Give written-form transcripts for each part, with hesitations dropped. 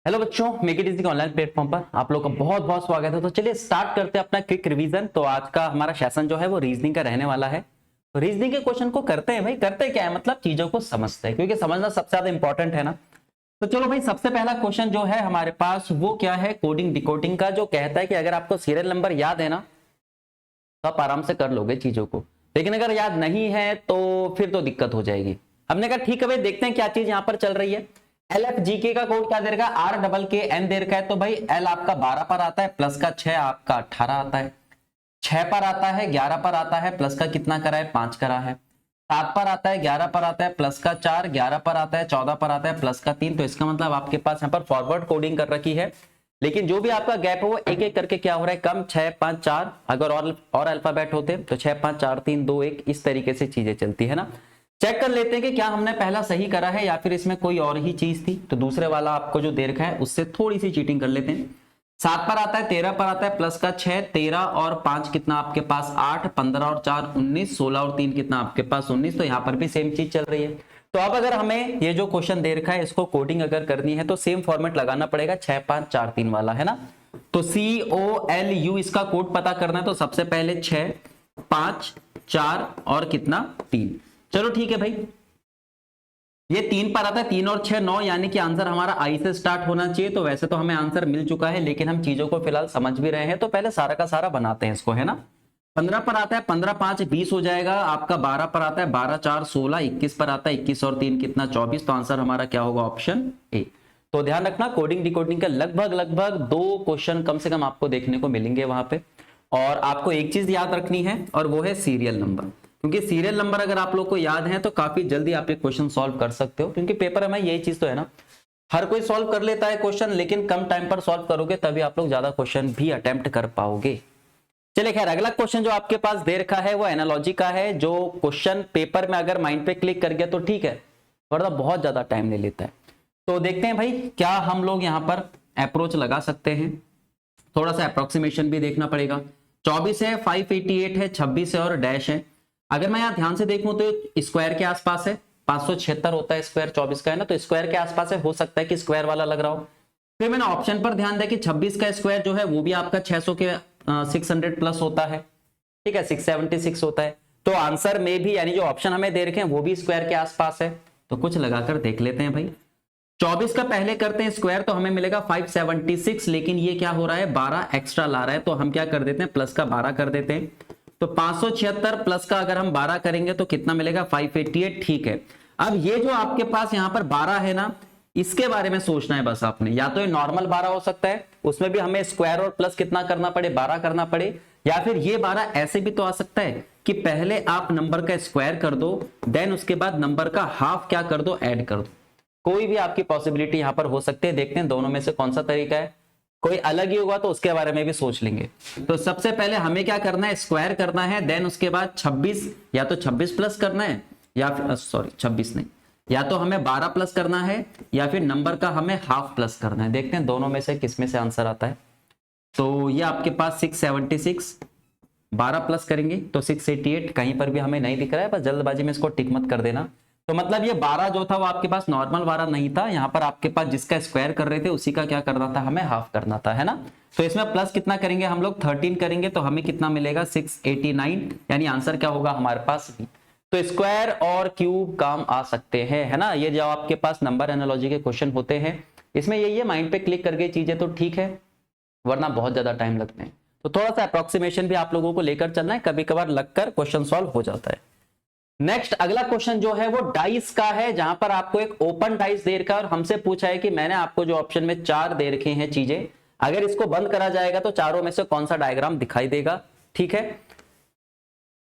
Hello बच्चों, make it easy के online platform पर आप लोग का बहुत बहुत स्वागत है। तो चलिए स्टार्ट करते हैं अपना क्विक रिवीजन। तो आज का हमारा सेशन जो है वो रीजनिंग का रहने वाला है। तो रीजनिंग के क्वेश्चन को करते हैं भाई, करते क्या है मतलब चीजों को समझते हैं, क्योंकि समझना सबसे ज्यादा इंपॉर्टेंट है ना। तो चलो भाई, सबसे पहला क्वेश्चन जो है हमारे पास वो क्या है, कोडिंग डिकोडिंग का, जो कहता है कि अगर आपको सीरियल नंबर याद है ना तो आप आराम से कर लोगे चीजों को, लेकिन अगर याद नहीं है तो फिर तो दिक्कत हो जाएगी। हमने कहा ठीक है भाई, देखते हैं क्या चीज यहाँ पर चल रही है। एल एफ जी के का कोड क्या दे रखा है, आर डबल के एन दे रखा है। तो भाई एल आपका 12 पर आता है, प्लस का 6 आपका 18 आता है, 6 पर आता है, 11 पर आता है, प्लस का कितना करा है 5 करा है, 7 पर आता है, 11 पर आता है, प्लस का 4, 11 पर आता है, 14 पर आता है, प्लस का 3। तो इसका मतलब आपके पास यहाँ पर फॉरवर्ड कोडिंग कर रखी है, लेकिन जो भी आपका गैप है वो एक एक करके क्या हो रहा है कम, 6 5 4। अगर और अल्फाबेट होते तो 6 5 4 3 2 1 इस तरीके से चीजें चलती है ना। चेक कर लेते हैं कि क्या हमने पहला सही करा है या फिर इसमें कोई और ही चीज थी। तो दूसरे वाला आपको जो दे रखा है उससे थोड़ी सी चीटिंग कर लेते हैं। 7 पर आता है, 13 पर आता है, प्लस का 6, 13 और 5 कितना आपके पास 8, 15 और 4 19, 16 और 3 कितना आपके पास 19। तो यहाँ पर भी सेम चीज चल रही है। तो अब अगर हमें ये जो क्वेश्चन दे रखा है इसको कोडिंग अगर करनी है तो सेम फॉर्मेट लगाना पड़ेगा, 6 5 4 3 वाला है ना। तो COLU इसका कोड पता करना है, तो सबसे पहले 6 5 4 और कितना 3। चलो ठीक है भाई, ये 3 पर आता है, 3 और 6 9, यानी कि आंसर हमारा आई से स्टार्ट होना चाहिए। तो वैसे तो हमें आंसर मिल चुका है, लेकिन हम चीजों को फिलहाल समझ भी रहे हैं, तो पहले सारा का सारा बनाते हैं इसको, है ना। 15 पर आता है, 15 5 20 हो जाएगा आपका। 12 पर आता है, 12 4 16, 21 पर आता है, 21 और 3 कितना 24। तो आंसर हमारा क्या होगा, ऑप्शन ए। तो ध्यान रखना, कोडिंग डिकोडिंग का लगभग लगभग 2 क्वेश्चन कम से कम आपको देखने को मिलेंगे वहां पे। और आपको एक चीज याद रखनी है और वो है सीरियल नंबर, क्योंकि सीरियल नंबर अगर आप लोग को याद है तो काफी जल्दी आप ये क्वेश्चन सॉल्व कर सकते हो, क्योंकि पेपर में यही चीज तो है ना, हर कोई सॉल्व कर लेता है क्वेश्चन, लेकिन कम टाइम पर सॉल्व करोगे तभी आप लोग ज्यादा क्वेश्चन भी अटेम्प्ट कर पाओगे। चलिए खैर, अगला क्वेश्चन जो आपके पास दे रखा है वो एनालॉजी का है। जो क्वेश्चन पेपर में अगर माइंड पे क्लिक कर गया तो ठीक है, वरना बहुत ज्यादा टाइम ले लेता है। तो देखते हैं भाई क्या हम लोग यहाँ पर अप्रोच लगा सकते हैं। थोड़ा सा अप्रोक्सीमेशन भी देखना पड़ेगा। 24 है, 588 है, 26 है और डैश है। अगर मैं यहाँ ध्यान से देखूं तो स्क्वायर के आसपास है, 576 होता है स्क्वायर 24 का, है ना। तो स्क्वायर के आसपास है, हो सकता है कि स्क्वायर वाला लग रहा हो। फिर मैंने ऑप्शन पर ध्यान दिया कि 26 का स्क्वायर जो है वो भी आपका 600 के 600 प्लस होता है, ठीक है, 676 होता है। तो आंसर में भी, यानी जो ऑप्शन हमें दे रखे हैं वो भी स्क्वायर के आसपास है। तो कुछ लगाकर देख लेते हैं भाई। 24 का पहले करते हैं स्क्वायर, तो हमें मिलेगा 576, लेकिन ये क्या हो रहा है 12 एक्स्ट्रा ला रहा है, तो हम क्या कर देते हैं प्लस का 12 कर देते हैं। तो 576 प्लस का अगर हम 12 करेंगे तो कितना मिलेगा 588, ठीक है। अब ये जो आपके पास यहाँ पर 12 है ना, इसके बारे में सोचना है बस आपने। या तो ये नॉर्मल 12 हो सकता है, उसमें भी हमें स्क्वायर और प्लस कितना करना पड़े 12 करना पड़े, या फिर ये 12 ऐसे भी तो आ सकता है कि पहले आप नंबर का स्क्वायर कर दो, देन उसके बाद नंबर का हाफ क्या कर दो, ऐड कर दो। कोई भी आपकी पॉसिबिलिटी यहां पर हो सकती है। देखते हैं दोनों में से कौन सा तरीका है। कोई अलग ही होगा तो उसके बारे में भी सोच लेंगे। तो सबसे पहले हमें क्या करना है, स्क्वायर करना है, देन उसके बाद 26, या तो 26 प्लस करना है, या फिर सॉरी 26 नहीं, या तो हमें 12 प्लस करना है, या फिर नंबर का हमें हाफ प्लस करना है। देखते हैं दोनों में से किस में से आंसर आता है। तो ये आपके पास 676, 12 प्लस करेंगे तो 688, कहीं पर भी हमें नहीं दिख रहा है, बस जल्दबाजी में इसको टिक मत कर देना। तो मतलब ये 12 जो था वो आपके पास नॉर्मल 12 नहीं था, यहाँ पर आपके पास जिसका स्क्वायर कर रहे थे उसी का क्या करना था, हमें हाफ करना था, है ना। तो इसमें प्लस कितना करेंगे हम लोग 13 करेंगे, तो हमें कितना मिलेगा 689, यानी आंसर क्या होगा हमारे पास बी। तो स्क्वायर और क्यूब काम आ सकते हैं, है ना। ये जो आपके पास नंबर एनालॉजी के क्वेश्चन होते हैं इसमें यही है, माइंड पे क्लिक करके चीजें तो ठीक है, वरना बहुत ज्यादा टाइम लगते हैं। तो थोड़ा सा अप्रोक्सीमेशन भी आप लोगों को लेकर चलना है, कभी कभार लगकर क्वेश्चन सॉल्व हो जाता है। नेक्स्ट अगला क्वेश्चन जो है वो डाइस का है, जहां पर आपको एक ओपन डाइस दे रखा है और हमसे पूछा है कि मैंने आपको जो ऑप्शन में 4 दे रखे हैं चीजें, अगर इसको बंद करा जाएगा तो चारों में से कौन सा डायग्राम दिखाई देगा, ठीक है।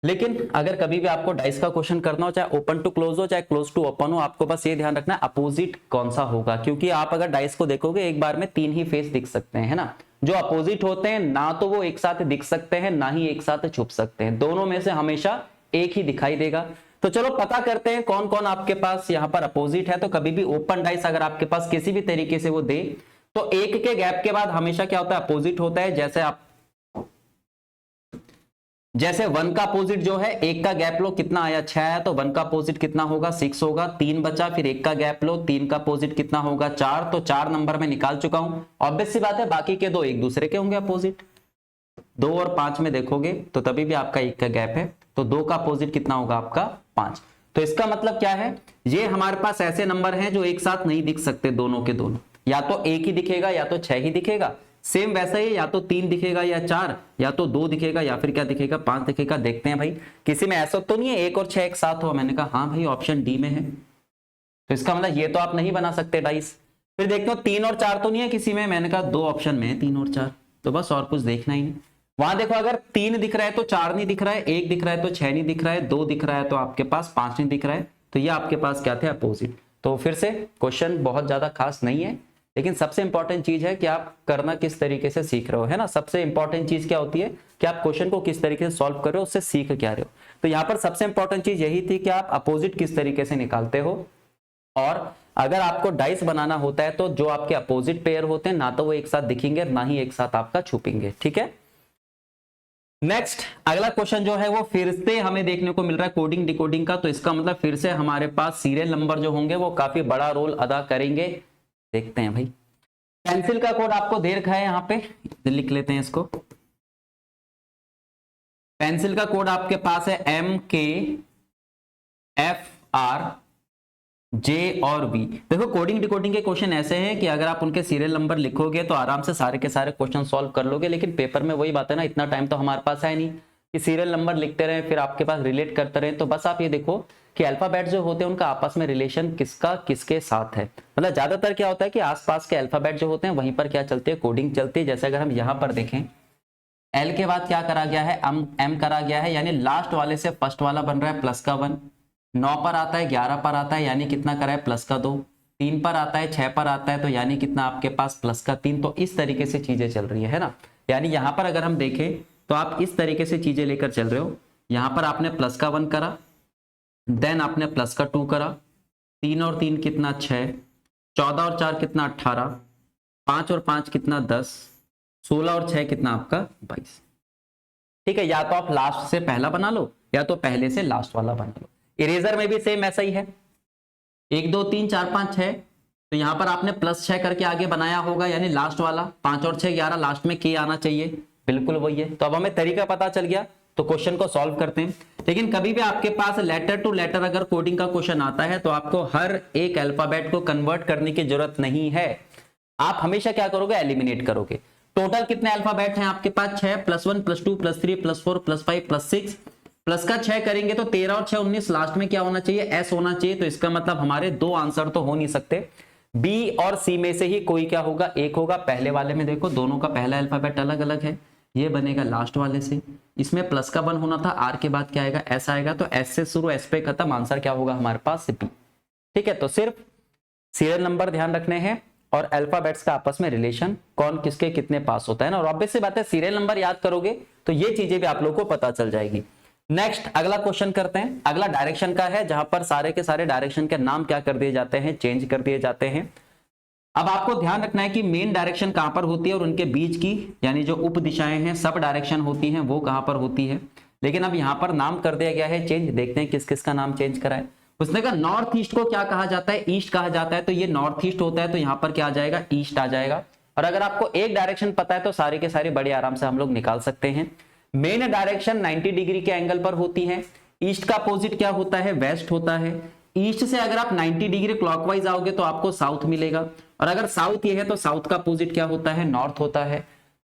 लेकिन अगर कभी भी आपको डाइस का क्वेश्चन करना हो, चाहे ओपन टू क्लोज हो चाहे क्लोज टू ओपन हो, आपको बस ये ध्यान रखना है अपोजिट कौन सा होगा, क्योंकि आप अगर डाइस को देखोगे एक बार में 3 ही फेस दिख सकते हैं, है ना। जो अपोजिट होते हैं ना तो वो एक साथ दिख सकते हैं, ना ही एक साथ छुप सकते हैं, दोनों में से हमेशा एक ही दिखाई देगा। तो चलो पता करते हैं कौन कौन आपके पास यहाँ पर अपोजिट है। तो कभी भी ओपन डाइस अगर आपके पास किसी भी तरीके से वो दे तो एक के गैप के बाद हमेशा क्या होता है, अपोजिट होता है। जैसे आप जैसे 1 का अपोजिट जो है, 1 का गैप लो, कितना आया 6 आया, तो 1 का अपोजिट कितना होगा 6 होगा। 3 बचा, फिर 1 का गैप लो, 3 का अपोजिट कितना होगा 4, तो 4 नंबर में निकाल चुका हूं। ऑब्वियस सी बात है बाकी के दो एक दूसरे के होंगे अपोजिट। 2 और 5 में देखोगे तो तभी भी आपका 1 का गैप है, तो 2 का अपोजिट कितना होगा आपका 5। तो इसका मतलब क्या है, ये हमारे पास ऐसे नंबर हैं जो एक साथ नहीं दिख सकते दोनों के दोनों, या तो 1 ही दिखेगा या तो 6 ही दिखेगा। सेम वैसा ही या तो 3 दिखेगा या 4, या तो 2 दिखेगा या फिर क्या दिखेगा 5 दिखेगा। देखते हैं भाई किसी में ऐसा तो नहीं है 1 और 6 एक साथ हो। मैंने कहा हाँ भाई ऑप्शन डी में है, तो इसका मतलब ये तो आप नहीं बना सकते डाइस। फिर देखते हो 3 और 4 तो नहीं है किसी में। मैंने कहा 2 ऑप्शन में है 3 और 4, तो बस और कुछ देखना ही नहीं। वहां देखो अगर 3 दिख रहा है तो 4 नहीं दिख रहा है, 1 दिख रहा है तो 6 नहीं दिख रहा है, 2 दिख रहा है तो आपके पास 5 नहीं दिख रहा है, तो ये आपके पास क्या थे अपोजिट। तो फिर से क्वेश्चन बहुत ज्यादा खास नहीं है, लेकिन सबसे इंपॉर्टेंट चीज है कि आप करना किस तरीके से सीख रहे हो, है ना। सबसे इंपॉर्टेंट चीज क्या होती है कि आप क्वेश्चन को किस तरीके से सॉल्व कर रहे हो, उससे सीख क्या रहे हो। तो यहाँ पर सबसे इंपॉर्टेंट चीज यही थी कि आप अपोजिट किस तरीके से निकालते हो, और अगर आपको डाइस बनाना होता है तो जो आपके अपोजिट पेयर होते हैं ना तो वो एक साथ दिखेंगे ना ही एक साथ आपका छुपेंगे, ठीक है। नेक्स्ट अगला क्वेश्चन जो है वो फिर से हमें देखने को मिल रहा है कोडिंग डिकोडिंग का। तो इसका मतलब फिर से हमारे पास सीरियल नंबर जो होंगे वो काफी बड़ा रोल अदा करेंगे। देखते हैं भाई, पेंसिल का कोड आपको दे रखा है, यहाँ पे लिख लेते हैं इसको। पेंसिल का कोड आपके पास है MKFR J और B। देखो कोडिंग डिकोडिंग के क्वेश्चन ऐसे हैं कि अगर आप उनके सीरियल नंबर लिखोगे तो आराम से सारे के सारे क्वेश्चन सॉल्व कर लोगे, लेकिन पेपर में वही बात है ना, इतना टाइम तो हमारे पास है नहीं कि सीरियल नंबर लिखते रहे फिर आपके पास रिलेट करते रहे। तो बस आप ये देखो कि अल्फाबेट जो होते हैं उनका आपस में रिलेशन किसका किसके साथ है। मतलब ज्यादातर क्या होता है कि आसपास के अल्फाबेट जो होते हैं वहीं पर क्या चलती है, कोडिंग चलती है। जैसे अगर हम यहाँ पर देखें एल के बाद क्या करा गया है, एम करा गया है, यानी लास्ट वाले से फर्स्ट वाला बन रहा है प्लस का 1। 9 पर आता है, 11 पर आता है, यानी कितना करा है प्लस का 2। 3 पर आता है, 6 पर आता है, तो यानी कितना आपके पास प्लस का 3। तो इस तरीके से चीजें चल रही है ना। यानी यहां पर अगर हम देखें तो आप इस तरीके से चीजें लेकर चल रहे हो। यहां पर आपने प्लस का 1 करा, देन आपने प्लस का 2 करा, 3 और 3 कितना 6, 14 और 4 कितना 18, 5 और 5 कितना 10, 16 और 6 कितना आपका 22। ठीक है, या तो आप लास्ट से पहला बना लो या तो पहले से लास्ट वाला बना लो। इरेजर में भी सेम ऐसा ही है, 1 2 3 4 5 6, तो यहां पर आपने +6 करके आगे बनाया होगा, यानी लास्ट वाला 5 और 6 11, लास्ट में के आना चाहिए, बिल्कुल वही है। तो अब हमें तरीका पता चल गया, तो क्वेश्चन को सॉल्व करते हैं। लेकिन कभी भी आपके पास लेटर टू लेटर अगर कोडिंग का क्वेश्चन आता है तो आपको हर एक अल्फाबेट को कन्वर्ट करने की जरूरत नहीं है। आप हमेशा क्या करोगे, एलिमिनेट करोगे। टोटल कितने अल्फाबेट हैं आपके पास 6, +1 +2 +3 +4 +5 +6, प्लस का 6 करेंगे तो 13 और 6 19, लास्ट में क्या होना चाहिए, एस होना चाहिए। तो इसका मतलब हमारे 2 आंसर तो हो नहीं सकते, बी और सी में से ही कोई क्या होगा, एक होगा। पहले वाले में देखो दोनों का पहला अल्फाबेट अलग अलग है, ये बनेगा लास्ट वाले से। इसमें प्लस का 1 होना था, आर के बाद क्या आएगा, एस आएगा, तो एस से शुरू एस पे खत्म, आंसर क्या होगा हमारे पास बी। ठीक है, तो सिर्फ सीरियल नंबर ध्यान रखने हैं और अल्फाबेट्स का आपस में रिलेशन, कौन किसके कितने पास होता है ना। और ऑब्वियस सी बात है सीरियल नंबर याद करोगे तो ये चीजें भी आप लोगों को पता चल जाएगी। नेक्स्ट अगला क्वेश्चन करते हैं। अगला डायरेक्शन का है, जहां पर सारे के सारे डायरेक्शन के नाम क्या कर दिए जाते हैं, चेंज कर दिए जाते हैं। अब आपको ध्यान रखना है कि मेन डायरेक्शन कहां पर होती है और उनके बीच की यानी जो उप दिशाएं हैं, सब डायरेक्शन होती हैं, वो कहां पर होती है। लेकिन अब यहां पर नाम कर दिया गया है चेंज, देखते हैं किस किस का नाम चेंज करा है। उसने कहा नॉर्थ ईस्ट को क्या कहा जाता है, ईस्ट कहा जाता है, तो ये नॉर्थ ईस्ट होता है, तो यहां पर क्या आ जाएगा, ईस्ट आ जाएगा। और अगर आपको एक डायरेक्शन पता है तो सारे के सारे बड़े आराम से हम लोग निकाल सकते हैं। मेन डायरेक्शन 90 डिग्री के एंगल पर होती है। ईस्ट का अपोजिट क्या होता है, वेस्ट होता है। ईस्ट से अगर आप 90 डिग्री क्लॉकवाइज आओगे तो आपको साउथ मिलेगा, और अगर साउथ ये है तो साउथ का अपोजिट क्या होता है, नॉर्थ होता है।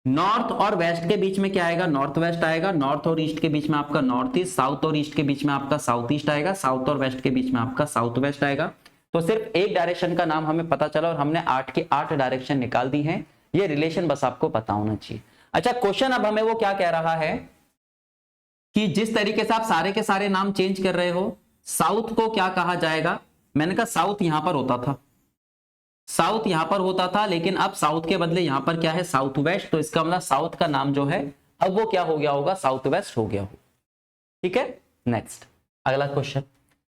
नॉर्थ और वेस्ट के बीच में क्या आएगा, नॉर्थ वेस्ट आएगा। नॉर्थ और ईस्ट के बीच में आपका नॉर्थ ईस्ट, साउथ और ईस्ट के बीच में आपका साउथ ईस्ट आएगा, साउथ और वेस्ट के बीच में आपका साउथ वेस्ट आएगा। तो सिर्फ एक डायरेक्शन का नाम हमें पता चला और हमने 8 की 8 डायरेक्शन निकाल दी है। ये रिलेशन बस आपको पता होना चाहिए। अच्छा, क्वेश्चन अब हमें वो क्या कह रहा है कि जिस तरीके से आप सारे के सारे नाम चेंज कर रहे हो, साउथ को क्या कहा जाएगा। मैंने कहा साउथ यहां पर होता था, साउथ यहां पर होता था, लेकिन अब साउथ के बदले यहां पर क्या है, साउथ वेस्ट। तो इसका मतलब साउथ का नाम जो है अब वो क्या हो गया होगा, साउथ वेस्ट हो गया हो। ठीक है, नेक्स्ट अगला क्वेश्चन।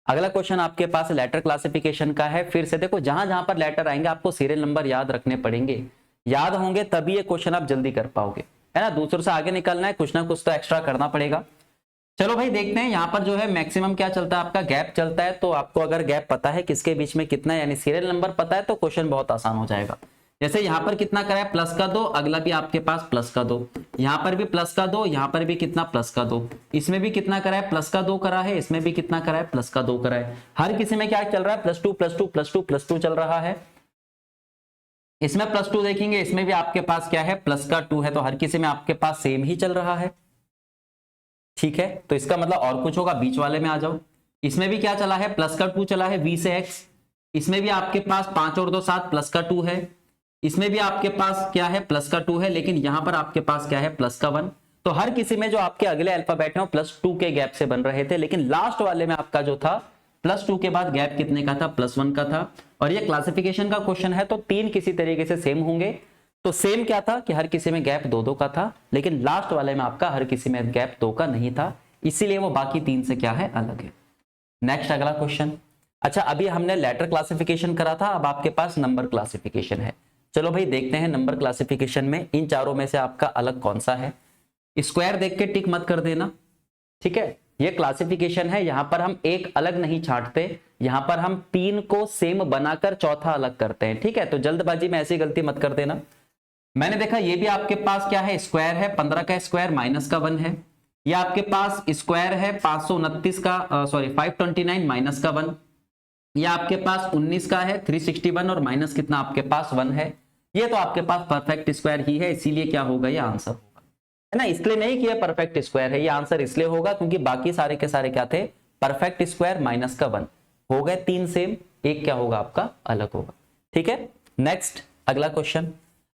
अगला क्वेश्चन आपके पास लेटर क्लासिफिकेशन का है। फिर से देखो जहां जहां पर लेटर आएंगे आपको सीरियल नंबर याद रखने पड़ेंगे, याद होंगे तभी ये क्वेश्चन आप जल्दी कर पाओगे। है ना, दूसरों से आगे निकलना है, कुछ ना कुछ तो एक्स्ट्रा करना पड़ेगा। चलो भाई देखते हैं यहाँ पर जो है मैक्सिमम क्या चलता है, आपका गैप चलता है। तो आपको अगर गैप पता है किसके बीच में कितना, यानी सीरियल नंबर पता है, तो क्वेश्चन बहुत आसान हो जाएगा। जैसे यहाँ पर कितना करा है, प्लस का 2, अगला भी आपके पास प्लस का 2, यहाँ पर भी प्लस का 2, यहाँ पर भी कितना प्लस का 2, इसमें भी कितना करा है, प्लस का 2 करा है, इसमें भी कितना करा है, प्लस का 2 करा है। हर किसी में क्या चल रहा है, plus two plus two plus two plus two चल रहा है। इसमें प्लस 2 देखेंगे, इसमें भी आपके पास क्या है, प्लस का 2 है, तो हर किसी में आपके पास सेम ही चल रहा है। ठीक है, तो इसका मतलब और कुछ होगा, बीच वाले में आ जाओ। इसमें भी क्या चला है, प्लस का 2 चला है, v से x। इसमें भी आपके पास 5 और 2 7 प्लस का 2 है। इसमें भी आपके पास क्या है, प्लस का 2 है, लेकिन यहां पर आपके पास क्या है, प्लस का 1। तो हर किसी में जो आपके अगले अल्फाबेट हैं प्लस 2 के गैप से बन रहे थे, लेकिन लास्ट वाले में आपका जो था प्लस 2 के बाद गैप कितने का था, प्लस 1 का था। और ये क्लासिफिकेशन का क्वेश्चन है, तो 3 किसी तरीके से सेम होंगे। तो सेम क्या था कि हर किसी में गैप 2-2 का था, लेकिन लास्ट वाले में आपका हर किसी में गैप 2 का नहीं था, इसीलिए वो बाकी 3 से क्या है, अलग है। नेक्स्ट अगला क्वेश्चन। अच्छा, अभी हमने लेटर क्लासिफिकेशन करा था, अब आपके पास नंबर क्लासिफिकेशन है। चलो भाई देखते हैं नंबर क्लासिफिकेशन में इन चारों में से आपका अलग कौन सा है। स्क्वायर देख के टिक मत कर देना, ठीक है। ये क्लासिफिकेशन है, यहां पर हम एक अलग नहीं छांटते, यहां पर हम 3 को सेम बनाकर चौथा अलग करते हैं, ठीक है। तो जल्दबाजी में ऐसी गलती मत कर देना। मैंने देखा ये भी आपके पास क्या है, स्क्वायर है, 15 का स्क्वायर माइनस का 1 है। ये आपके पास स्क्वायर है 529 का, सॉरी 529 माइनस का 1। ये आपके पास 19 का है 361 और माइनस कितना आपके पास 1 है। ये तो आपके पास परफेक्ट स्क्वायर ही है, इसीलिए क्या होगा, ये आंसर होगा, है ना। इसलिए नहीं कि ये परफेक्ट स्क्वायर है, ये आंसर इसलिए होगा क्योंकि बाकी सारे के सारे क्या थे, परफेक्ट स्क्वायर माइनस का 1 हो गए, 3 सेम, एक क्या होगा आपका अलग होगा, ठीक है। नेक्स्ट अगला क्वेश्चन।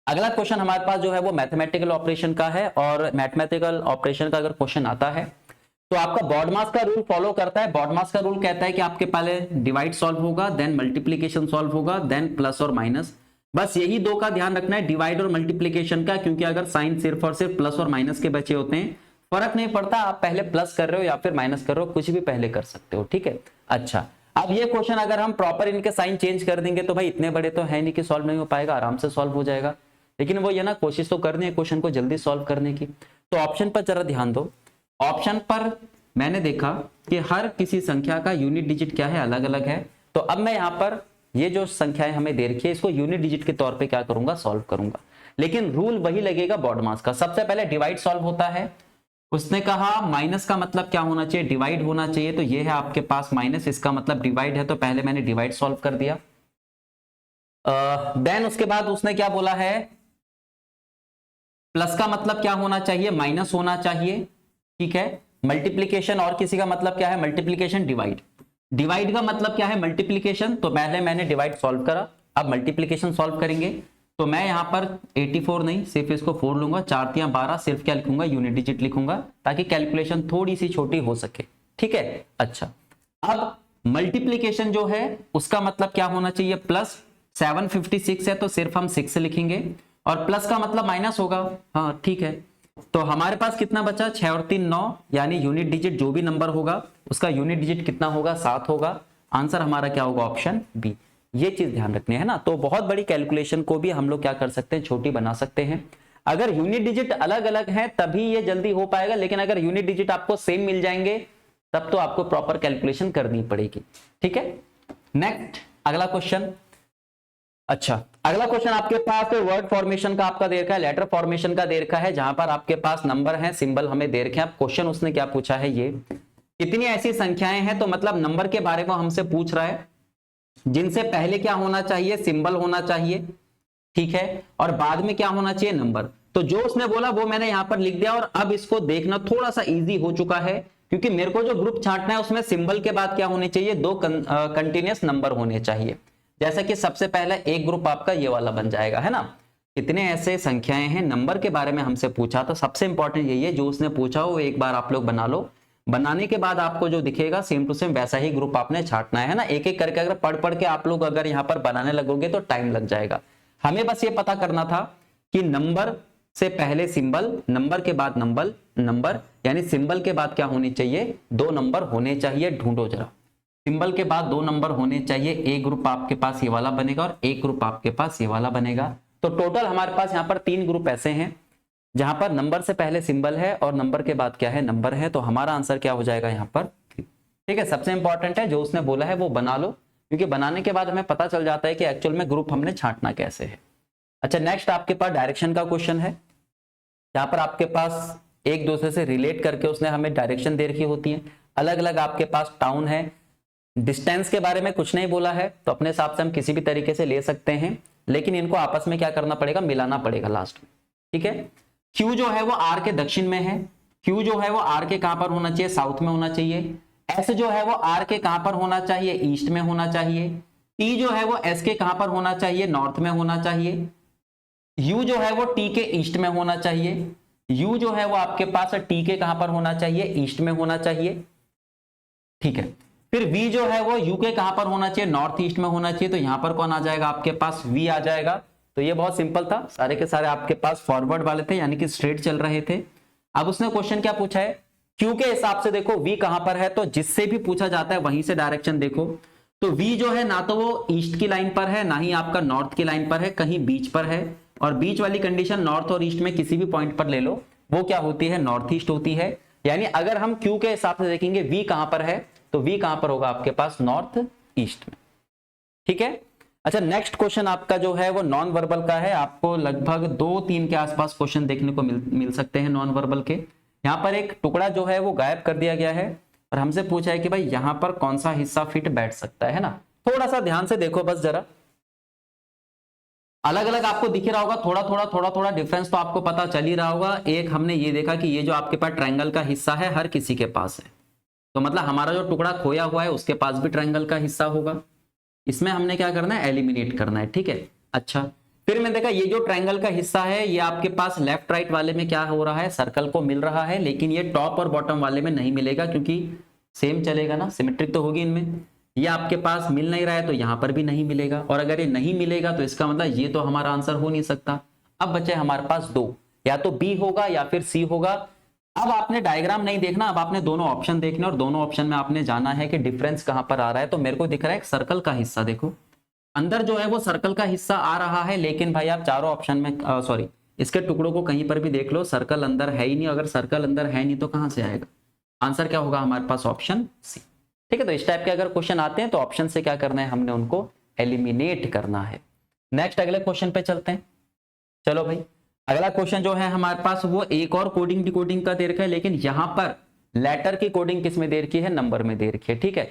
अगला क्वेश्चन हमारे पास जो है वो मैथमेटिकल ऑपरेशन का है, और मैथमेटिकल ऑपरेशन का अगर क्वेश्चन आता है तो आपका बॉडमास का रूल फॉलो करता है। बॉडमास का रूल कहता है कि आपके पहले डिवाइड सॉल्व होगा, देन मल्टीप्लीकेशन सॉल्व होगा, देन प्लस और माइनस। बस यही 2 का ध्यान रखना है, डिवाइड और मल्टीप्लीकेशन का, क्योंकि अगर साइन सिर्फ और सिर्फ प्लस और माइनस के बचे होते हैं, फर्क नहीं पड़ता आप पहले प्लस कर रहे हो या फिर माइनस कर रहे हो, कुछ भी पहले कर सकते हो, ठीक है। अच्छा, अब ये क्वेश्चन अगर हम प्रॉपर इनके साइन चेंज कर देंगे तो भाई इतने बड़े तो है नहीं कि सॉल्व नहीं हो पाएगा, आराम से सॉल्व हो जाएगा। लेकिन वो ये ना, कोशिश तो करनी है क्वेश्चन को जल्दी सॉल्व करने की। तो ऑप्शन पर जरा ध्यान दो। ऑप्शन पर मैंने देखा कि हर किसी संख्या का यूनिट डिजिट क्या है, अलग अलग है। तो अब मैं यहाँ पर ये जो संख्याएं हमें दे रखी है, इसको यूनिट डिजिट के तौर पे क्या करूंगा, सॉल्व करूंगा। लेकिन रूल वही लगेगा बॉडमास का। सबसे पहले डिवाइड सॉल्व होता है। उसने कहा माइनस का मतलब क्या होना चाहिए, डिवाइड होना चाहिए। तो ये है आपके पास माइनस, इसका मतलब डिवाइड है, तो पहले मैंने डिवाइड सॉल्व कर दिया। देन उसके बाद उसने क्या बोला है, प्लस का मतलब क्या होना चाहिए, माइनस होना चाहिए, ठीक है। मल्टीप्लीकेशन और किसी का मतलब क्या है, मल्टीप्लीकेशन डिवाइड। डिवाइड का मतलब क्या है, मल्टीप्लीकेशन। तो पहले मैंने डिवाइड सॉल्व करा, अब मल्टीप्लीकेशन सॉल्व करेंगे। तो मैं यहां पर 84 नहीं, सिर्फ इसको 4 लूंगा, 4 तियां 12, सिर्फ क्या लिखूंगा, यूनिट डिजिट लिखूंगा, ताकि कैलकुलेशन थोड़ी सी छोटी हो सके, ठीक है। अच्छा, अब मल्टीप्लीकेशन जो है उसका मतलब क्या होना चाहिए, प्लस 756 है तो सिर्फ हम 6 लिखेंगे, और प्लस का मतलब माइनस होगा, हाँ ठीक है। तो हमारे पास कितना बचा, 6 और 3 9, यानी यूनिट डिजिट जो भी नंबर होगा उसका यूनिट डिजिट कितना होगा, 7 होगा। आंसर हमारा क्या होगा, ऑप्शन बी। ये चीज ध्यान रखनी है ना। तो बहुत बड़ी कैलकुलेशन को भी हम लोग क्या कर सकते हैं, छोटी बना सकते हैं। अगर यूनिट डिजिट अलग अलग है तभी ये जल्दी हो पाएगा, लेकिन अगर यूनिट डिजिट आपको सेम मिल जाएंगे तब तो आपको प्रॉपर कैलकुलेशन करनी पड़ेगी, ठीक है। नेक्स्ट अगला क्वेश्चन। अच्छा, अगला क्वेश्चन आपके पास वर्ड फॉर्मेशन का आपका दे रखा है, लेटर फॉर्मेशन का दे रखा है, जहां पर आपके पास नंबर है, सिंबल हमें दे रखे हैं। अब क्वेश्चन उसने क्या पूछा है, ये कितनी ऐसी संख्याएं हैं, तो मतलब नंबर के बारे में हमसे पूछ रहा है जिनसे पहले क्या होना चाहिए, सिंबल होना चाहिए, ठीक है, और बाद में क्या होना चाहिए, नंबर। तो जो उसने बोला वो मैंने यहां पर लिख दिया, और अब इसको देखना थोड़ा सा इजी हो चुका है, क्योंकि मेरे को जो ग्रुप छांटना है उसमें सिंबल के बाद क्या होने चाहिए, 2 कंटिन्यूअस नंबर होने चाहिए। जैसा कि सबसे पहले एक ग्रुप आपका ये वाला बन जाएगा, है ना। कितने ऐसे संख्याएं हैं, नंबर के बारे में हमसे पूछा, तो सबसे इंपॉर्टेंट यही है, जो उसने पूछा वो एक बार आप लोग बना लो। बनाने के बाद आपको जो दिखेगा सेम टू सेम वैसा ही ग्रुप आपने छांटना है ना। एक एक करके अगर पढ़ पढ़ के आप लोग अगर यहाँ पर बनाने लगोगे तो टाइम लग जाएगा। हमें बस ये पता करना था कि नंबर से पहले सिंबल, नंबर के बाद नंबर, यानी सिंबल के बाद क्या होनी चाहिए, 2 नंबर होने चाहिए। ढूंढो जरा, सिंबल के बाद 2 नंबर होने चाहिए। एक ग्रुप आपके पास ये वाला बनेगा और एक ग्रुप आपके पास ये वाला बनेगा। तो टोटल हमारे पास यहाँ पर 3 ग्रुप ऐसे हैं, जहां पर नंबर से पहले सिंबल है और नंबर के बाद क्या है, नंबर है। तो हमारा आंसर क्या हो जाएगा यहाँ पर 3। ठीक है, सबसे इंपॉर्टेंट है जो उसने बोला है वो बना लो, क्योंकि बनाने के बाद हमें पता चल जाता है कि एक्चुअल में ग्रुप हमने छांटना कैसे है। अच्छा, नेक्स्ट आपके पास डायरेक्शन का क्वेश्चन है, जहां पर आपके पास एक दूसरे से रिलेट करके उसने हमें डायरेक्शन दे रखी होती है। अलग अलग आपके पास टाउन है, डिस्टेंस के बारे में कुछ नहीं बोला है, तो अपने हिसाब से हम किसी भी तरीके से ले सकते हैं, लेकिन इनको आपस में क्या करना पड़ेगा, मिलाना पड़ेगा लास्ट में। ठीक है, क्यू जो है वो आर के दक्षिण में है, क्यू जो है वो आर के कहां पर होना चाहिए, साउथ में होना चाहिए। एस जो है वो आर के कहां पर होना चाहिए, ईस्ट में होना चाहिए। टी जो है वो एस के कहां पर होना चाहिए, नॉर्थ में होना चाहिए। यू जो है वो टी के ईस्ट में होना चाहिए। यू जो है वो आपके पास टी के कहां पर होना चाहिए, ईस्ट में होना चाहिए। ठीक है, फिर V जो है वो U के कहां पर होना चाहिए, नॉर्थ ईस्ट में होना चाहिए। तो यहां पर कौन आ जाएगा, आपके पास V आ जाएगा। तो ये बहुत सिंपल था, सारे के सारे आपके पास फॉरवर्ड वाले थे, यानी कि स्ट्रेट चल रहे थे। अब उसने क्वेश्चन क्या पूछा है, Q के हिसाब से देखो V कहां पर है, तो जिससे भी पूछा जाता है वहीं से डायरेक्शन देखो। तो V जो है ना तो वो ईस्ट की लाइन पर है, ना ही आपका नॉर्थ की लाइन पर है, कहीं बीच पर है। और बीच वाली कंडीशन नॉर्थ और ईस्ट में किसी भी पॉइंट पर ले लो, वो क्या होती है, नॉर्थ ईस्ट होती है। यानी अगर हम Q के हिसाब से देखेंगे V कहां पर है, तो V कहां पर होगा, आपके पास नॉर्थ ईस्ट में। ठीक है, अच्छा नेक्स्ट क्वेश्चन आपका जो है वो नॉन वर्बल का है। आपको लगभग 2-3 के आसपास क्वेश्चन देखने को मिल सकते हैं नॉन वर्बल के। यहां पर एक टुकड़ा जो है वो गायब कर दिया गया है और हमसे पूछा है कि भाई यहां पर कौन सा हिस्सा फिट बैठ सकता है ना। थोड़ा सा ध्यान से देखो बस जरा, अलग अलग आपको दिख रहा होगा, थोड़ा थोड़ा डिफरेंस तो आपको पता चल ही रहा होगा। एक हमने ये देखा कि ये जो आपके पास ट्रायंगल का हिस्सा है हर किसी के पास है, तो मतलब हमारा जो टुकड़ा खोया हुआ है उसके पास भी ट्रायंगल का हिस्सा होगा। इसमें हमने क्या करना है, एलिमिनेट करना है। ठीक है, अच्छा फिर मैं देखा ये जो ट्रायंगल का हिस्सा है ये आपके पास लेफ्ट राइट वाले में क्या हो रहा है, सर्कल को मिल रहा है, लेकिन ये टॉप और बॉटम वाले में नहीं मिलेगा, क्योंकि सेम चलेगा ना, सिमेट्रिक तो होगी इनमें। ये आपके पास मिल नहीं रहा है तो यहां पर भी नहीं मिलेगा, और अगर ये नहीं मिलेगा तो इसका मतलब ये तो हमारा आंसर हो नहीं सकता। अब बचे हमारे पास दो, या तो बी होगा या फिर सी होगा। अब आपने डायग्राम नहीं देखना, अब आपने दोनों ऑप्शन देखने, और दोनों ऑप्शन में आपने जाना है कि डिफरेंस कहां पर आ रहा है। तो मेरे को दिख रहा है एक सर्कल का हिस्सा, देखो अंदर जो है वो सर्कल का हिस्सा आ रहा है, लेकिन भाई आप चारों ऑप्शन में सॉरी इसके टुकड़ों को कहीं पर भी देख लो, सर्कल अंदर है ही नहीं। अगर सर्कल अंदर है नहीं तो कहां से आएगा आंसर, क्या होगा हमारे पास, ऑप्शन सी। ठीक है, तो इस टाइप के अगर क्वेश्चन आते हैं तो ऑप्शन से क्या करना है, हमने उनको एलिमिनेट करना है। नेक्स्ट अगले क्वेश्चन पे चलते हैं। चलो भाई, अगला क्वेश्चन जो है हमारे पास वो एक और कोडिंग डिकोडिंग का दे रखा है, लेकिन यहां पर लेटर की कोडिंग किस में दे रखी है, नंबर में दे रखी है। ठीक है,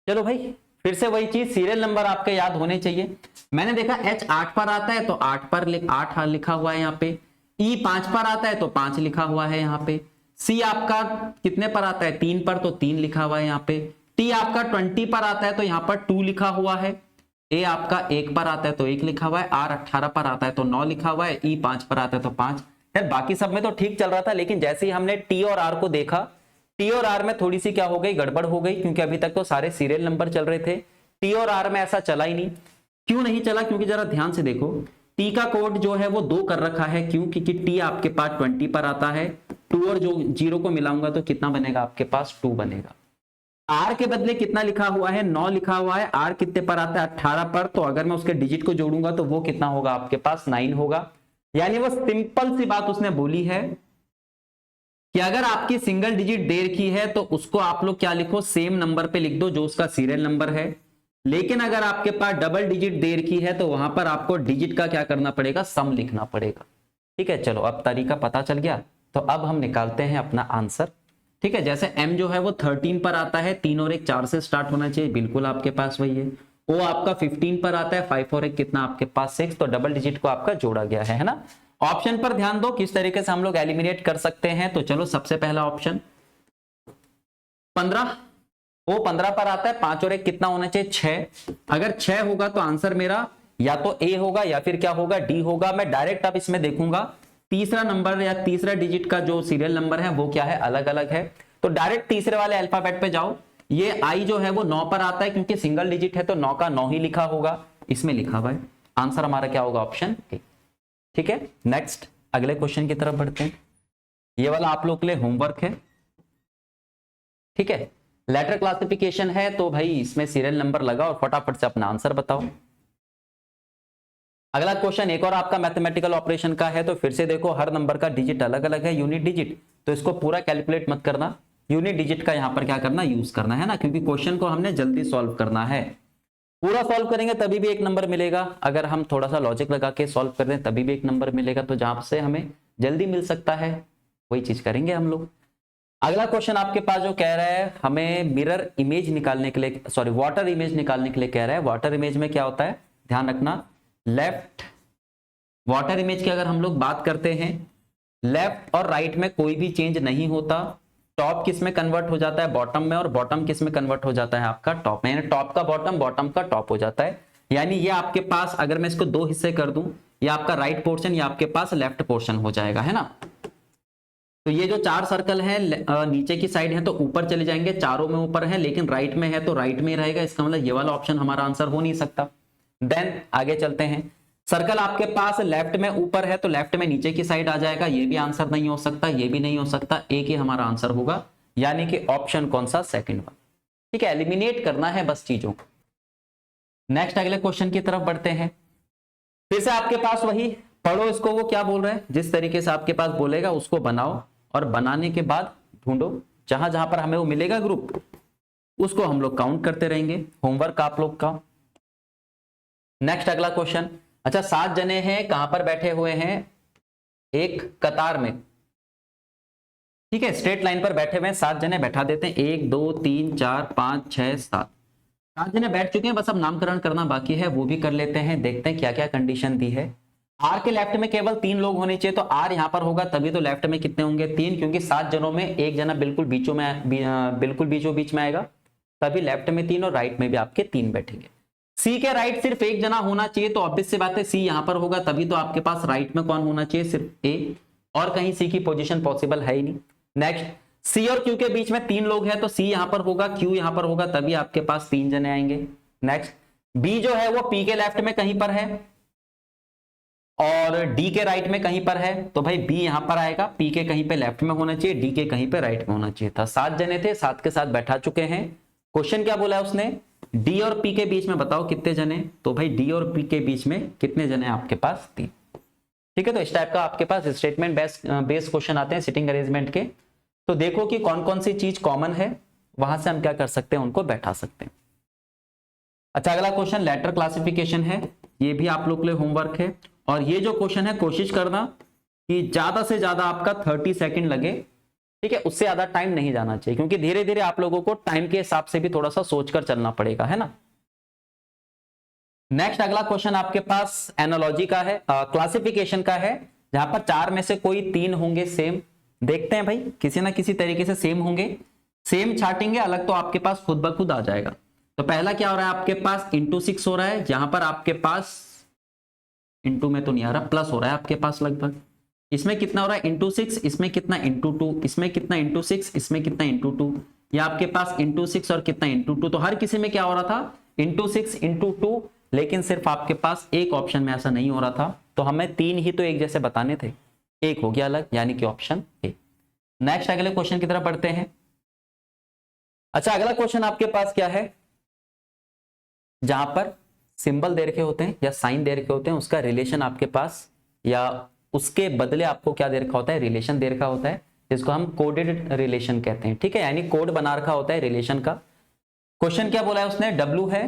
चलो भाई फिर से वही चीज, सीरियल नंबर आपके याद होने चाहिए। मैंने देखा H 8 पर आता है तो 8 पर 8 लिखा हुआ है यहाँ पे। E 5 पर आता है तो 5 लिखा हुआ है यहाँ पे। C आपका कितने पर आता है, 3 पर, तो 3 लिखा हुआ है यहाँ पे। T आपका 20 पर आता है तो यहाँ पर 2 लिखा हुआ है। A आपका 1 पर आता है तो 1 लिखा हुआ है। R 18 पर आता है तो 9 लिखा हुआ है। E 5 पर आता है तो 5। यार बाकी सब में तो ठीक चल रहा था, लेकिन जैसे ही हमने T और R को देखा, टी और आर में थोड़ी सी क्या हो गई, गड़बड़ हो गई, क्योंकि अभी तक तो सारे सीरियल नंबर चल रहे थे। टी और आर में ऐसा चला ही नहीं। क्यों नहीं चला, क्योंकि जरा ध्यान से देखो, टी का कोड जो है वो 2 कर रखा है। क्यों, क्योंकि टी आपके पास 20 पर आता है। 2 और जो 0 को मिलाऊंगा तो कितना बनेगा, आपके पास 2 बनेगा। आर के बदले कितना लिखा हुआ है, 9 लिखा हुआ है। आर कितने पर आता है, 18 पर, तो अगर मैं उसके डिजिट को जोड़ूंगा तो वो कितना होगा, आपके पास 9 होगा। यानी वो सिंपल सी बात उसने बोली है कि अगर आपकी सिंगल डिजिट दे रखी है तो उसको आप लोग क्या लिखो, सेम नंबर पे लिख दो जो उसका सीरियल नंबर है। लेकिन अगर आपके पास डबल डिजिट दे रखी है तो वहां पर आपको डिजिट का क्या करना पड़ेगा, सम लिखना पड़ेगा। ठीक है, चलो अब तरीका पता चल गया, तो अब हम निकालते हैं अपना आंसर। ठीक है, जैसे m जो है वो 13 पर आता है, 3 और 1 4 से स्टार्ट होना चाहिए, बिल्कुल आपके पास वही है। o आपका 15 पर आता है, 5 और 1 कितना, आपके पास 6, तो डबल डिजिट को आपका जोड़ा गया है ना। ऑप्शन पर ध्यान दो किस तरीके से हम लोग एलिमिनेट कर सकते हैं। तो चलो सबसे पहला ऑप्शन 15, वो 15 पर आता है, 5 और 1 कितना होना चाहिए, 6। अगर 6 होगा तो आंसर मेरा या तो ए होगा या फिर क्या होगा, डी होगा। मैं डायरेक्ट अब इसमें देखूंगा तीसरा नंबर या तीसरा डिजिट का जो सीरियल नंबर है वो क्या है, अलग अलग है। तो डायरेक्ट तीसरे वाले अल्फाबेट पे जाओ। ये आई जो है वो 9 पर आता है, क्योंकि सिंगल डिजिट है तो 9 का 9 ही लिखा होगा, इसमें लिखा हुआ है। आंसर हमारा क्या होगा, ऑप्शन ए। ठीक है, नेक्स्ट अगले क्वेश्चन की तरफ बढ़ते हैं। ये वाला आप लोग के लिए होमवर्क है। ठीक है, लेटर क्लासिफिकेशन है, तो भाई इसमें सीरियल नंबर लगा और फटाफट से अपना आंसर बताओ। अगला क्वेश्चन एक और आपका मैथमेटिकल ऑपरेशन का है। तो फिर से देखो, हर नंबर का डिजिट अलग अलग है, यूनिट डिजिट, तो इसको पूरा कैलकुलेट मत करना, यूनिट डिजिट का यहां पर क्या करना, यूज करना है ना, क्योंकि क्वेश्चन को हमने जल्दी सॉल्व करना है। पूरा सॉल्व करेंगे तभी भी एक नंबर मिलेगा, अगर हम थोड़ा सा लॉजिक लगा के सॉल्व कर दें तभी भी एक नंबर मिलेगा। तो जहां से हमें जल्दी मिल सकता है वही चीज करेंगे हम लोग। अगला क्वेश्चन आपके पास जो कह रहा है, हमें मिरर इमेज निकालने के लिए, सॉरी वाटर इमेज निकालने के लिए कह रहा है। वाटर इमेज में क्या होता है, ध्यान रखना, लेफ्ट वाटर इमेज की अगर हम लोग बात करते हैं, लेफ्ट और राइट में कोई भी चेंज नहीं होता। टॉप किस में कन्वर्ट हो जाता है, बॉटम में, और बॉटम किस में कन्वर्ट हो जाता है, आपका टॉप में, यानी टॉप का बॉटम, बॉटम का टॉप हो जाता है। यानी ये आपके पास, अगर मैं इसको दो हिस्से कर दूं, ये आपका राइट पोर्शन, ये आपके पास लेफ्ट पोर्शन हो जाएगा, है ना। तो ये जो चार सर्कल है नीचे की साइड है तो ऊपर चले जाएंगे, चारों में ऊपर है, लेकिन राइट में है तो राइट में ही रहेगा। इसका मतलब ये वाला ऑप्शन हमारा आंसर हो नहीं सकता। देन आगे चलते हैं, सर्कल आपके पास लेफ्ट में ऊपर है तो लेफ्ट में नीचे की साइड आ जाएगा, ये भी आंसर नहीं हो सकता, ये भी नहीं हो सकता, एक ही हमारा आंसर होगा, यानी कि ऑप्शन कौन सा, सेकंड वन। ठीक है, एलिमिनेट करना है बस चीजों को। नेक्स्ट अगले क्वेश्चन की तरफ बढ़ते हैं। फिर से आपके पास वही, पढ़ो इसको, वो क्या बोल रहे हैं, जिस तरीके से आपके पास बोलेगा उसको बनाओ, और बनाने के बाद ढूंढो, जहां जहां पर हमें वो मिलेगा ग्रुप, उसको हम लोग काउंट करते रहेंगे। होमवर्क आप लोग का। नेक्स्ट अगला क्वेश्चन, अच्छा 7 जने हैं, कहां पर बैठे हुए हैं, एक कतार में, ठीक है, स्ट्रेट लाइन पर बैठे हुए हैं, 7 जने बैठा देते हैं, 1 2 3 4 5 6 7, 7 जने बैठ चुके हैं, बस अब नामकरण करना बाकी है, वो भी कर लेते हैं। देखते हैं क्या क्या कंडीशन दी है। आर के लेफ्ट में केवल 3 लोग होने चाहिए, तो आर यहां पर होगा तभी तो लेफ्ट में कितने होंगे, 3, क्योंकि 7 जनों में एक जना बिल्कुल बीचों में, बिल्कुल बीचों बीच में आएगा, तभी लेफ्ट में 3 और राइट में भी आपके 3 बैठेंगे। सी के राइट सिर्फ एक जना होना चाहिए, तो ऑब्वियस सी बात है सी यहां पर होगा, तभी तो आपके पास राइट में कौन होना चाहिए, सिर्फ ए, और कहीं सी की पोजीशन पॉसिबल है ही नहीं। नेक्स्ट, सी और क्यू के बीच में 3 लोग हैं, तो सी यहां पर होगा, क्यू यहां पर होगा, तभी आपके पास 3 जने आएंगे। नेक्स्ट, बी जो है वो पी के लेफ्ट में कहीं पर है और डी के राइट में कहीं पर है, तो भाई बी यहां पर आएगा, पी के कहीं पे लेफ्ट में होना चाहिए, डी के कहीं पे राइट में होना चाहिए था। 7 जने थे, 7 के साथ बैठा चुके हैं। क्वेश्चन क्या बोला है उसने, डी और पी के बीच में बताओ कितने जने, तो भाई डी और पी के बीच में कितने जने आपके पास, 3। ठीक है, तो इस टाइप का आपके पास स्टेटमेंट बेस्ड क्वेश्चन आते हैं सिटिंग अरेंजमेंट के। तो देखो कि कौन कौन सी चीज कॉमन है, वहां से हम क्या कर सकते हैं, उनको बैठा सकते हैं। अच्छा अगला क्वेश्चन लेटर क्लासिफिकेशन है, ये भी आप लोग के लिए होमवर्क है, और ये जो क्वेश्चन है कोशिश करना कि ज्यादा से ज्यादा आपका 30 सेकंड लगे, ठीक है, उससे ज्यादा टाइम नहीं जाना चाहिए, क्योंकि धीरे धीरे आप लोगों को टाइम के हिसाब से भी थोड़ा सा सोचकर चलना पड़ेगा, है ना। नेक्स्ट अगला क्वेश्चन आपके पास एनालॉजी का है, क्लासिफिकेशन का है, जहां पर 4 में से कोई 3 होंगे सेम। देखते हैं भाई, किसी ना किसी तरीके से सेम होंगे, सेम छाटेंगे, अलग तो आपके पास खुद ब खुद आ जाएगा। तो पहला क्या हो रहा है आपके पास, इंटू 6 हो रहा है, यहां पर आपके पास इंटू में तो नहीं आ रहा, प्लस हो रहा है आपके पास लगभग। इसमें कितना हो रहा है, इंटू 6, इसमें कितना, इंटू 2, इसमें कितना, इंटू 6, इसमें कितना, इंटू 2, या आपके पास इंटू 6 और कितना, इंटू 2। तो हर किसी में क्या हो रहा था, इंटू 6 इंटू 2, लेकिन सिर्फ आपके पास एक ऑप्शन में ऐसा नहीं हो रहा था, तो हमें 3 ही तो एक जैसे बताने थे, एक हो गया अलग, यानी कि ऑप्शन ए। नेक्स्ट अगले क्वेश्चन की तरफ बढ़ते हैं। अच्छा अगला क्वेश्चन आपके पास क्या है, जहां पर सिंबल दे रखे होते हैं या साइन दे रखे होते हैं, उसका रिलेशन आपके पास, या उसके बदले आपको क्या दे रखा होता है, रिलेशन दे रखा होता है, जिसको हम कोडेड रिलेशन कहते हैं। ठीक है, यानी कोड बना रखा होता है रिलेशन का। क्वेश्चन क्या बोला है उसने, W है,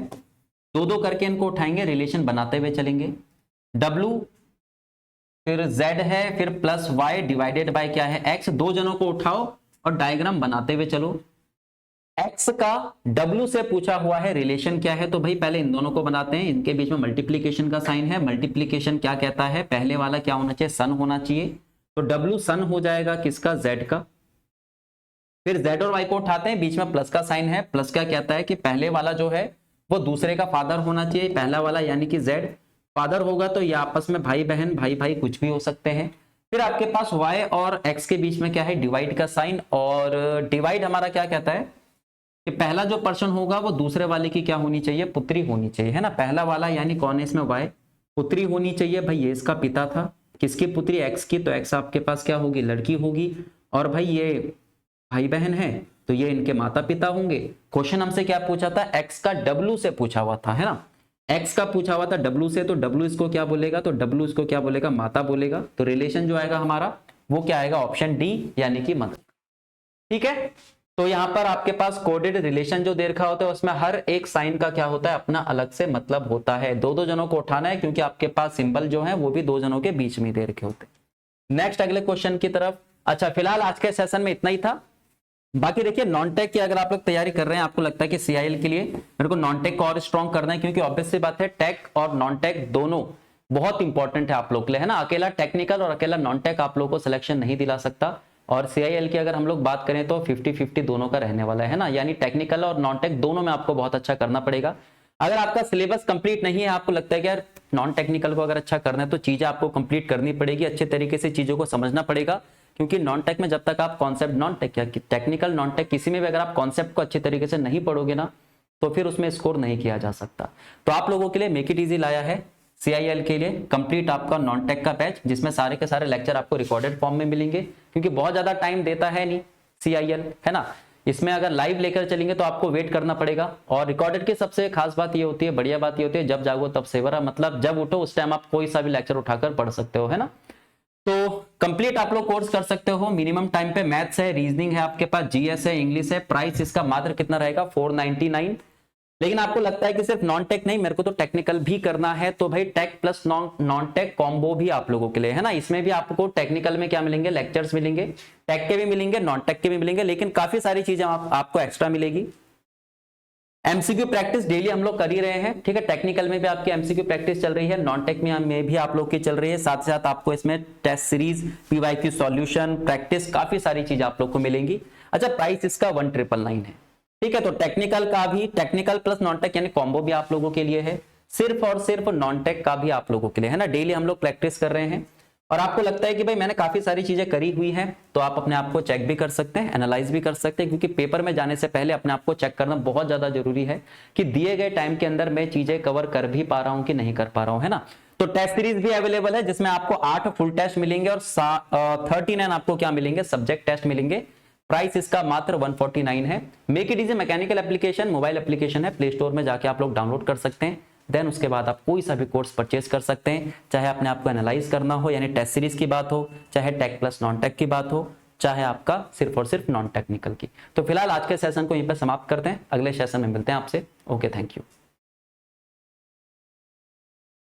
2-2 करके इनको उठाएंगे, रिलेशन बनाते हुए चलेंगे। W फिर Z है, फिर प्लस Y डिवाइडेड बाय क्या है, X, 2 जनों को उठाओ और डायग्राम बनाते हुए चलो। X का W से पूछा हुआ है रिलेशन क्या है, तो भाई पहले इन दोनों को बनाते हैं, इनके बीच में मल्टीप्लीकेशन का साइन है, मल्टीप्लीकेशन क्या कहता है, पहले वाला क्या होना चाहिए, सन होना चाहिए, तो W सन हो जाएगा किसका, Z का। फिर Z और Y को उठाते हैं, बीच में प्लस का साइन है, प्लस क्या कहता है कि पहले वाला जो है वो दूसरे का फादर होना चाहिए, पहला वाला यानी कि Z फादर होगा, तो ये आपस में भाई बहन, भाई भाई कुछ भी हो सकते हैं। फिर आपके पास Y और X के बीच में क्या है, डिवाइड का साइन, और डिवाइड हमारा क्या कहता है कि पहला जो पर्सन होगा वो दूसरे वाले की क्या होनी चाहिए, पुत्री होनी चाहिए, है ना। पहला वाला यानी कौन है इसमें, Y, पुत्री होनी चाहिए, भाई ये इसका पिता था, किसकी पुत्री, X की, तो X आपके पास क्या होगी, लड़की होगी, और भाई ये भाई बहन है तो ये इनके माता पिता होंगे। क्वेश्चन हमसे क्या पूछा था, X का W से पूछा हुआ था, है ना। एक्स का पूछा हुआ था डब्लू से, तो डब्लू इसको क्या बोलेगा, तो डब्लू इसको क्या बोलेगा, माता बोलेगा। तो रिलेशन जो आएगा हमारा वो क्या आएगा, ऑप्शन डी यानी कि मदर। ठीक है, तो यहां पर आपके पास कोडेड रिलेशन जो दे रखा होता है उसमें हर एक साइन का क्या होता है, अपना अलग से मतलब होता है। दो दो जनों को उठाना है क्योंकि आपके पास सिंबल जो है वो भी दो जनों के बीच में दे रखे होते हैं। नेक्स्ट अगले क्वेश्चन की तरफ। अच्छा, फिलहाल आज के सेशन में इतना ही था। बाकी देखिए, नॉन टेक की अगर आप लोग तैयारी कर रहे हैं, आपको लगता है कि सीआईएल के लिए मेरे को नॉन टेक को और स्ट्रॉन्ग करना है, क्योंकि ऑब्वियस सी बात है टेक और नॉन टेक दोनों बहुत इंपॉर्टेंट है आप लोग के लिए, है ना। अकेला टेक्निकल और अकेला नॉन टेक आप लोगों को सिलेक्शन नहीं दिला सकता। और सीआईएल की अगर हम लोग बात करें तो 50-50 दोनों का रहने वाला है ना, यानी टेक्निकल और नॉन टेक दोनों में आपको बहुत अच्छा करना पड़ेगा। अगर आपका सिलेबस कंप्लीट नहीं है, आपको लगता है कि यार नॉन टेक्निकल को अगर अच्छा करना है तो चीजें आपको कंप्लीट करनी पड़ेगी, अच्छे तरीके से चीजों को समझना पड़ेगा। क्योंकि नॉन टेक में जब तक आप कॉन्सेप्ट, नॉन टेक या टेक्निकल नॉन टेक किसी में भी अगर आप कॉन्सेप्ट को अच्छे तरीके से नहीं पढ़ोगे ना, तो फिर उसमें स्कोर नहीं किया जा सकता। तो आप लोगों के लिए मेक इट इजी लाया है सीआईएल के लिए कंप्लीट आपका नॉन टेक का बैच, जिसमें सारे के सारे लेक्चर आपको रिकॉर्डेड फॉर्म में मिलेंगे, क्योंकि बहुत ज्यादा टाइम देता है नहीं सीआईएल, है ना। इसमें अगर लाइव लेकर चलेंगे तो आपको वेट करना पड़ेगा। और रिकॉर्डेड की सबसे खास बात ये होती है, बढ़िया बात ये होती है, जब जागो तब सेवरा, मतलब जब उठो उस टाइम आप कोई सा भी लेक्चर उठाकर पढ़ सकते हो, है ना। तो कंप्लीट आप लोग कोर्स कर सकते हो मिनिमम टाइम पे। मैथ्स है, रीजनिंग है, आपके पास जीएस है, इंग्लिश है। प्राइस इसका मात्र कितना रहेगा, 499। लेकिन आपको लगता है कि सिर्फ नॉन टेक नहीं, मेरे को तो टेक्निकल भी करना है, तो भाई tech plus non tech combo भी आप लोगों के लिए है ना। इसमें भी आपको टेक्निकल में क्या मिलेंगे, लेक्चर्स मिलेंगे, टेक के भी मिलेंगे, नॉन टेक के भी मिलेंगे, लेकिन काफी सारी चीजें आपको एक्स्ट्रा मिलेगी। एमसीक्यू प्रैक्टिस डेली हम लोग कर ही रहे हैं, ठीक है। टेक्निकल में भी आपकी एमसीक्यू प्रैक्टिस चल रही है, नॉन टेक में भी आप लोग की चल रही है। साथ साथ आपको इसमें test series, PYQ solution, practice, काफी सारी चीजें आप लोग को मिलेंगी। अच्छा, प्राइस इसका 1999 है, ठीक है। तो टेक्निकल का भी, टेक्निकल प्लस नॉन टेक यानी कॉम्बो भी आप लोगों के लिए है, सिर्फ और सिर्फ नॉन टेक का भी आप लोगों के लिए है ना। डेली हम लोग प्रैक्टिस कर रहे हैं और आपको लगता है कि भाई मैंने काफी सारी चीजें करी हुई हैं, तो आप अपने आप को चेक भी कर सकते हैं, एनालाइज भी कर सकते हैं, क्योंकि पेपर में जाने से पहले अपने आप को चेक करना बहुत ज्यादा जरूरी है कि दिए गए टाइम के अंदर मैं चीजें कवर कर भी पा रहा हूं कि नहीं कर पा रहा हूं, है ना। तो टेस्ट सीरीज भी अवेलेबल है, जिसमें आपको 8 फुल टेस्ट मिलेंगे और 39 आपको क्या मिलेंगे, सब्जेक्ट टेस्ट मिलेंगे। प्राइस इसका मात्र 149 है। Make it easy mechanical application, mobile application है, प्ले स्टोर में जाके आप लोग डाउनलोड कर सकते हैं। देन उसके बाद आप कोई सा भी कोर्स परचेज कर सकते हैं, चाहे अपने आप को एनालाइज करना हो, यानी टेस्ट सीरीज की बात हो, चाहे टेक प्लस नॉन टेक की बात हो, चाहे आपका सिर्फ और सिर्फ नॉन टेक्निकल की। तो फिलहाल आज के सेशन को यहीं पर समाप्त करते हैं, अगले सेशन में मिलते हैं आपसे। Okay, thank you.